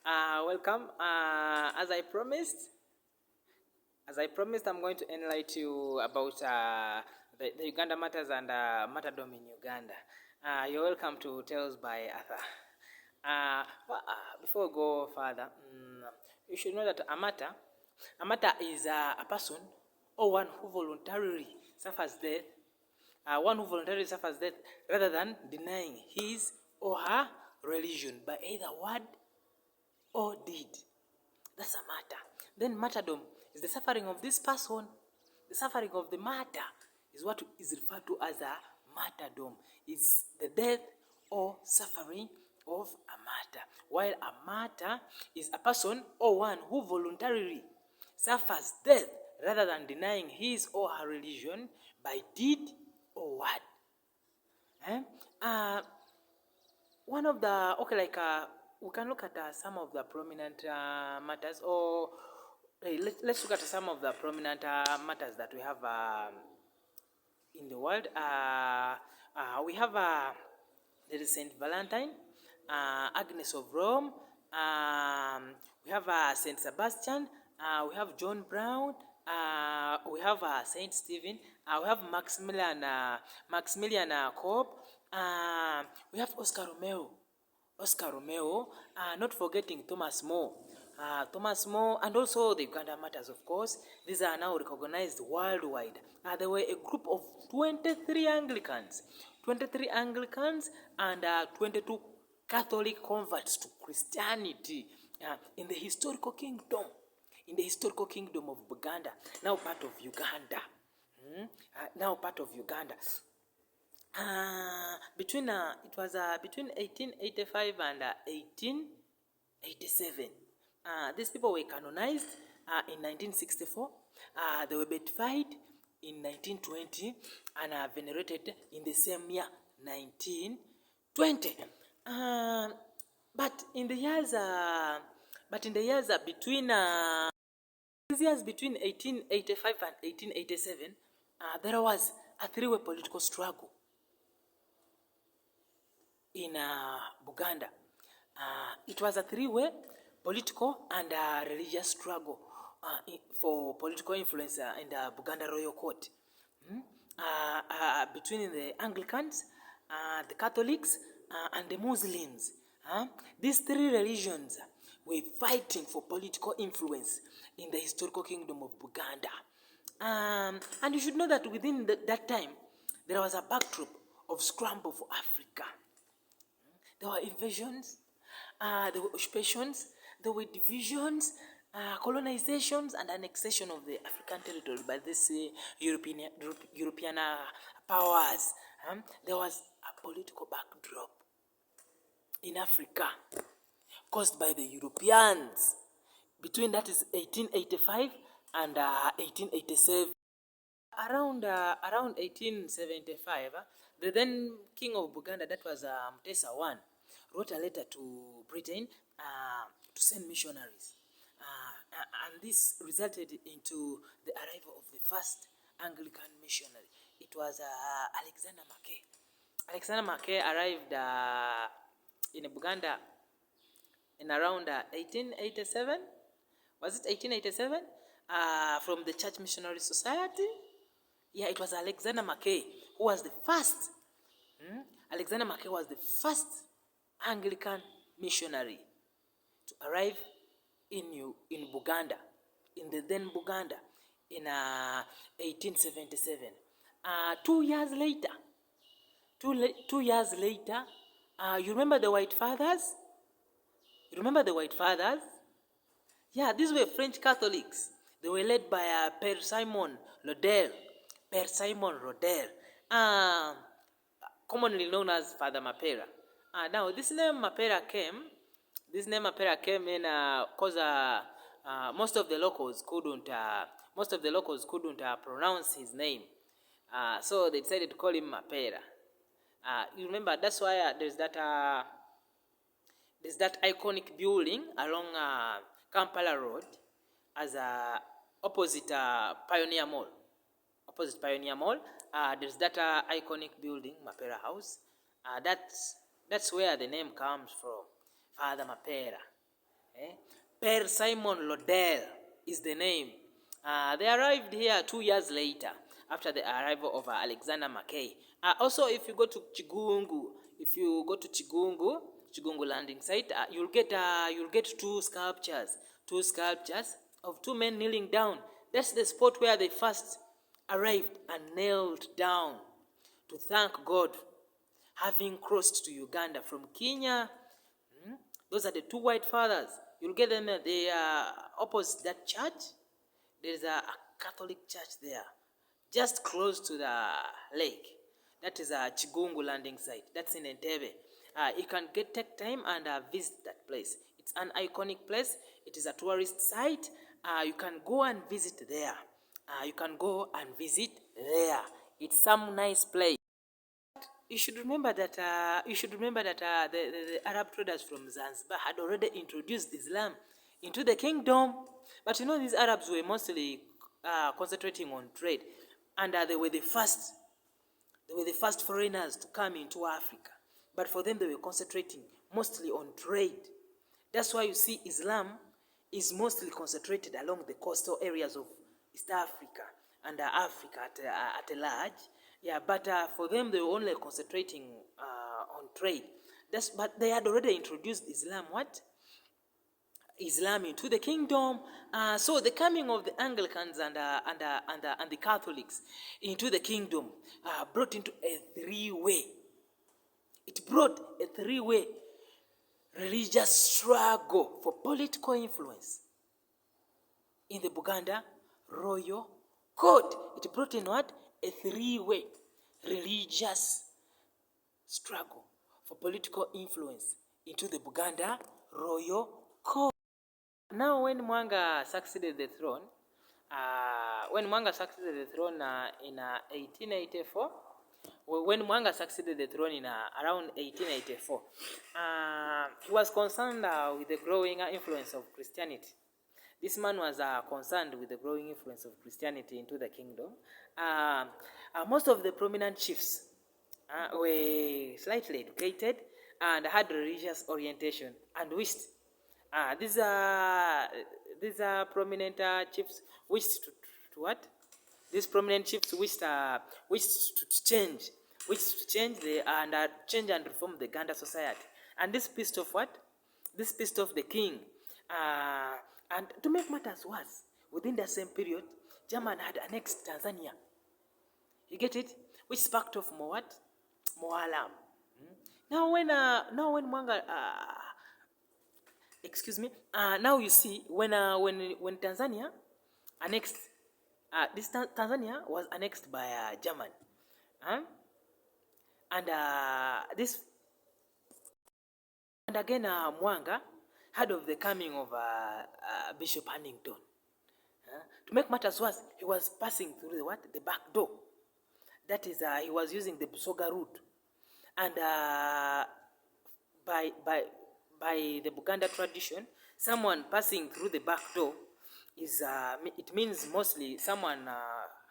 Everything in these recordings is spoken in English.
Welcome. As I promised, I'm going to enlighten you about the Uganda matters and martyrdom in Uganda. You're welcome to Tales by Arthur. Before we go further, you should know that a martyr is a person or one who voluntarily suffers death, rather than denying his or her religion by either word or deed. That's a martyr. Then martyrdom is the suffering of this person. The suffering of the martyr is what is referred to as a martyrdom. It's the death or suffering of a martyr. While a martyr is a person or one who voluntarily suffers death rather than denying his or her religion by deed or word. One of the we can look at some of the prominent matters, or let's look at some of the prominent matters that we have in the world. We have there is Saint Valentine, Agnes of Rome. We have Saint Sebastian. We have John Brown. We have Saint Stephen. We have Maximilian Kolbe. We have Oscar Romeo, not forgetting Thomas More, and also the Uganda matters, of course. These are now recognized worldwide. There were a group of 23 Anglicans and 22 Catholic converts to Christianity in the historical kingdom of Buganda, now part of Uganda. Between 1885 and 1887. These people were canonized in 1964. They were beatified in 1920 and venerated in the same year, 1920. But in the years between 1885 and 1887, there was a three-way political struggle in Buganda. It was a three-way political and religious struggle for political influence in the Buganda Royal Court, between the Anglicans, the Catholics, and the Muslims. These three religions were fighting for political influence in the historical kingdom of Buganda. And you should know that within that time, there was a backdrop of scramble for Africa. There were invasions, there were occupations, there were divisions, colonizations, and annexation of the African territory by these European powers. There was a political backdrop in Africa caused by the Europeans between, that is, 1885 and 1887. Around 1875, the then king of Buganda, that was Mutesa I, wrote a letter to Britain to send missionaries. And this resulted into the arrival of the first Anglican missionary. It was Alexander Mackay. Alexander Mackay arrived in Buganda in around 1887. Was it 1887? From the Church Missionary Society. Yeah, it was Alexander Mackay who was the first. Alexander Mackay was the first Anglican missionary to arrive in Buganda, in the then Buganda, in 1877. 2 years later, you remember the White Fathers? Yeah, these were French Catholics. They were led by Père Simon Rodel, commonly known as Father Mapera. Now, this name Mapera came in because most of the locals couldn't pronounce his name, so they decided to call him Mapera. You remember, that's why there's that iconic building along Kampala Road as opposite Pioneer Mall. There's that iconic building, Mapera House. That's where the name comes from, Father Mapera. Per Simon Lodell is the name. They arrived here 2 years later after the arrival of Alexander Mackay. Also, if you go to Chigungu landing site, you'll get two sculptures of two men kneeling down. That's the spot where they first arrived and knelt down to thank God, having crossed to Uganda from Kenya. Those are the two white fathers. You'll get them at the opposite that church. There's a Catholic church there, just close to the lake. That is a Chigungu landing site. That's in Entebbe. You can take time and visit that place. It's an iconic place. It is a tourist site. You can go and visit there. It's some nice place. You should remember that the Arab traders from Zanzibar had already introduced Islam into the kingdom. But you know, these Arabs were mostly concentrating on trade, and they were the first foreigners to come into Africa. But for them, they were concentrating mostly on trade. That's why you see Islam is mostly concentrated along the coastal areas of East Africa and Africa at a large. Yeah, but for them, they were only concentrating on trade. But they had already introduced Islam into the kingdom. So the coming of the Anglicans and the Catholics into the kingdom brought into a three-way. It brought a three-way religious struggle for political influence in the Buganda royal court. It brought in what? A three-way religious struggle for political influence into the Buganda royal court. Now, when Mwanga succeeded the throne, in 1884, around 1884, he was concerned with the growing influence of Christianity. This man was concerned with the growing influence of Christianity into the kingdom. Most of the prominent chiefs were slightly educated and had religious orientation and wished. These prominent chiefs wished to what? These prominent chiefs wished to change and reform the Uganda society. And this pissed off what? This pissed off the king. And to make matters worse, within the same period, German had annexed Tanzania. You get it? Which sparked off more what? More alarm. Now when Mwanga, now you see when Tanzania annexed, Tanzania was annexed by German, and again Mwanga heard of the coming of Bishop Huntington. To make matters worse, he was passing through the back door. That is, he was using the Busoga route, and by the Buganda tradition, someone passing through the back door is it means mostly someone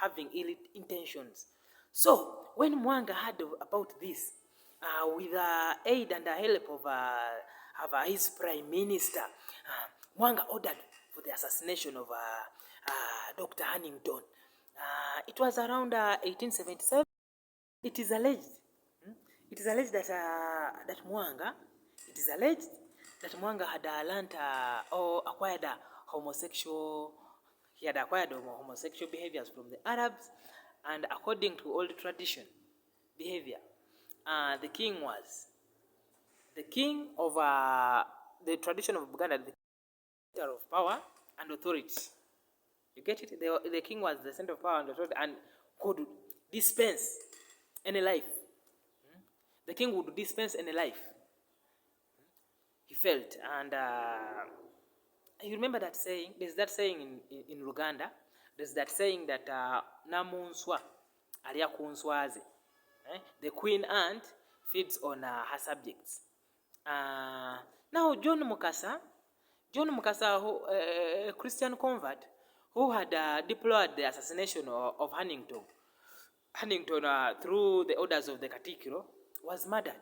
having ill intentions. So when Mwanga heard about this, with the aid and the help of his prime minister, Mwanga ordered for the assassination of Dr. Huntington. It was around 1877. It is alleged that Mwanga had learned or acquired homosexual behaviors from the Arabs, and according to old tradition behavior, the king was the king of the tradition of Buganda, the center of power and authority. You get it? The king was the center of power and authority and could dispense any life. The king would dispense any life. He felt, and you remember that saying? There's that saying in Uganda. There's that saying that namunswa alia kunswaze. The queen ant feeds on her subjects. Now John Mukasa, who, a Christian convert, who had deployed the assassination of Huntington through the orders of the Katikiro, was murdered.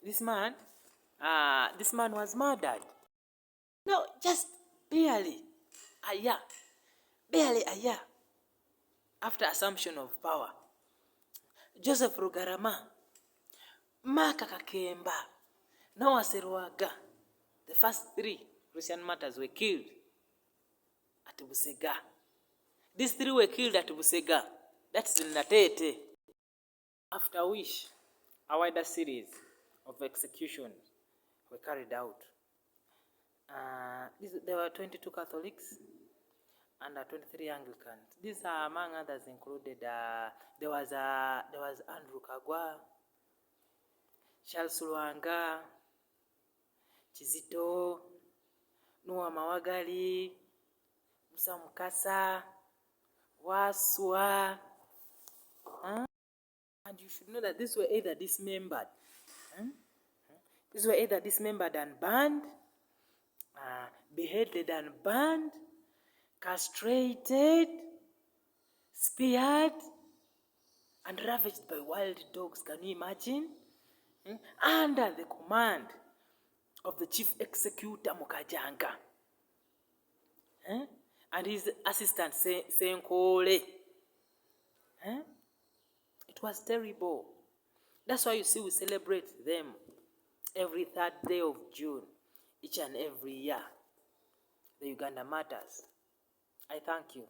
This man was murdered. No, just barely a year after assumption of power, Joseph Rugarama, Maka Kakemba, Noah Serwaga, the first 3 Christian martyrs were killed at Busega. These 3 were killed at Busega. That's in Natete. After which, a wider series of executions were carried out. There were 22 Catholics and 23 Anglicans. These are among others included. There was Andrew Kagwa, Charles Luanga, Chizito, Noah Mawagali, Musa Mukasa, Waswa. And you should know that these were either dismembered. These were either dismembered and burned, beheaded and burned, castrated, speared, and ravaged by wild dogs. Can you imagine? Under the command of the chief executor Mukajanga and his assistant Senkole. It was terrible. That's why you see we celebrate them every 3rd day of June, each and every year. The Uganda matters. I thank you.